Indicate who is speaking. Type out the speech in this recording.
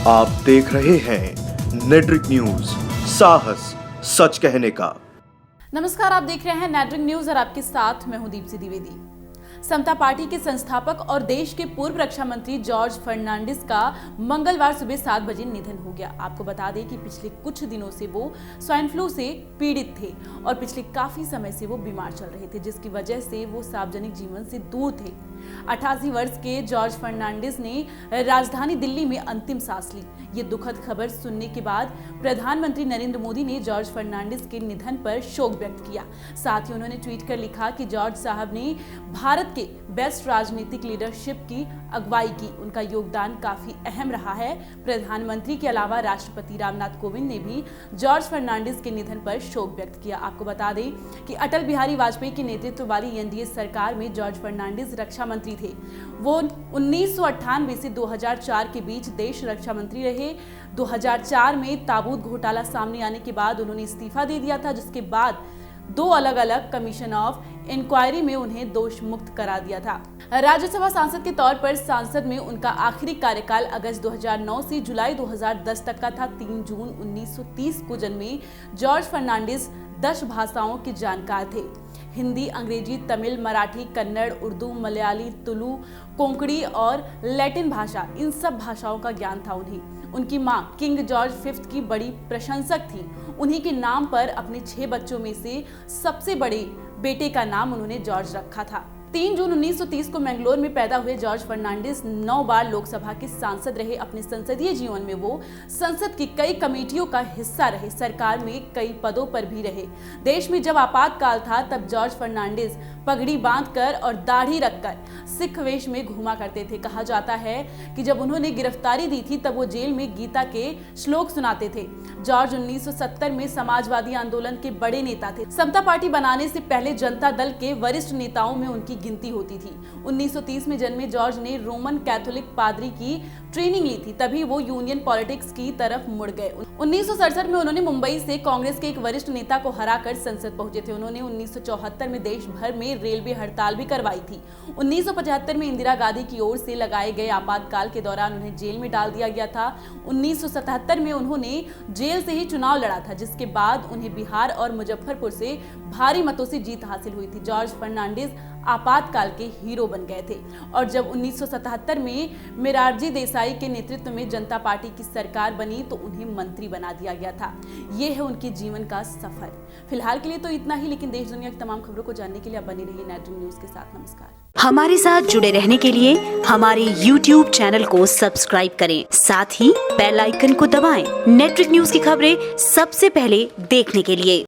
Speaker 1: आप देख रहे हैं नेट्रिक न्यूज, साहस सच कहने का।
Speaker 2: नमस्कार, आप देख रहे हैं नेट्रिक न्यूज और आपके साथ मैं हूं दीप्ति द्विवेदी। समता पार्टी के संस्थापक और देश के पूर्व रक्षा मंत्री जॉर्ज फर्नांडिस का मंगलवार सुबह 7 बजे निधन हो गया। आपको बता दें कि पिछले कुछ दिनों से वो स्वाइन फ्लू से पीड़ित थे और पिछले काफी समय से वो बीमार चल रहे थे, जिसकी वजह से वो सार्वजनिक जीवन से दूर थे। 88 वर्ष के जॉर्ज फर्नांडिस ने राजधानी दिल्ली में अंतिम सांस ली। ये दुखद खबर सुनने के बाद प्रधानमंत्री नरेंद्र मोदी ने जॉर्ज फर्नांडिस के निधन पर शोक व्यक्त किया। साथ ही उन्होंने ट्वीट कर लिखा कि जॉर्ज साहब ने भारत के बेस्ट राजनीतिक लीडरशिप की अगुवाई की। उनका योगदान काफी अहम रहा है। प्रधानमंत्री के अलावा राष्ट्रपति रामनाथ कोविंद ने भी जॉर्ज फर्नांडिस के निधन पर शोक व्यक्त किया। आपको बता दें कि अटल बिहारी वाजपेयी के नेतृत्व वाली एनडीए सरकार में जॉर्ज फर्नांडिस रक्षा मंत्री थे। वो 1998 से 2004 के बीच देश रक्षा मंत्री रहे। 2004 में ताबूत घोटाला सामने आने के बाद उन्होंने इस्तीफा दे दिया था, जिसके बाद 2 अलग अलग कमीशन ऑफ इंक्वायरी में उन्हें दोष मुक्त करा दिया था। राज्यसभा सांसद के तौर पर संसद में उनका आखिरी कार्यकाल अगस्त 2009 से जुलाई 2010 तक का था। 3 जून 1930 को जन्मे जॉर्ज फर्नांडिस 10 भाषाओं के जानकार थे। हिंदी, अंग्रेजी, तमिल, मराठी, कन्नड़, उर्दू, मलयाली, तुलु, कोंकणी और लैटिन भाषा, इन सब भाषाओं का ज्ञान था उन्हें। उनकी मां किंग जॉर्ज V की बड़ी प्रशंसक थी। उन्हीं के नाम पर अपने 6 बच्चों में से सबसे बड़े बेटे का नाम उन्होंने जॉर्ज रखा था। 3 जून 1930 को मैंगलोर में पैदा हुए जॉर्ज फर्नांडिस 9 बार लोकसभा के सांसद रहे। अपने संसदीय जीवन में वो संसद की कई कमेटियों का हिस्सा रहे, सरकार में कई पदों पर भी रहे। देश में जब आपातकाल था तब जॉर्ज फर्नांडिस पगड़ी बांधकर और दाढ़ी रखकर सिख वेश में घूमा करते थे। कहा जाता है कि जब उन्होंने गिरफ्तारी दी थी तब वो जेल में गीता के श्लोक सुनाते थे। जॉर्ज 1970 में समाजवादी आंदोलन के बड़े नेता थे। समता पार्टी बनाने से पहले जनता दल के वरिष्ठ नेताओं में उनकी गिनती होती थी। 1930 में जन्मे जॉर्ज ने रोमन कैथोलिक पादरी की ट्रेनिंग ली थी, तभी वो यूनियन पॉलिटिक्स की तरफ मुड़ गए। 1967 में उन्होंने मुंबई से कांग्रेस के एक वरिष्ठ नेता को हराकर संसद पहुंचे थे। उन्होंने 1974 में देश भर में रेलवे हड़ताल भी करवाई थी। 1975 में इंदिरा गांधी की ओर से लगाए गए आपातकाल के दौरान उन्हें जेल में डाल दिया गया था। 1977 में उन्होंने जेल से ही चुनाव लड़ा था, जिसके बाद उन्हें बिहार और मुजफ्फरपुर से भारी मतों से जीत हासिल हुई थी। जॉर्ज फर्नांडिस आपातकाल के हीरो बन गए थे और जब 1977 में मोरारजी देसाई के नेतृत्व में जनता पार्टी की सरकार बनी तो उन्हें मंत्री बना दिया गया था। ये है उनके जीवन का सफर। फिलहाल के लिए तो इतना ही, लेकिन देश दुनिया की तमाम खबरों को जानने के लिए आप बने रहिए नेट्रिक न्यूज के साथ। नमस्कार।
Speaker 3: हमारे साथ जुड़े रहने के लिए हमारे YouTube चैनल को सब्सक्राइब करें, साथ ही बेल आइकन को दबाएं। नेट्रिक न्यूज की खबरें सबसे पहले देखने के लिए।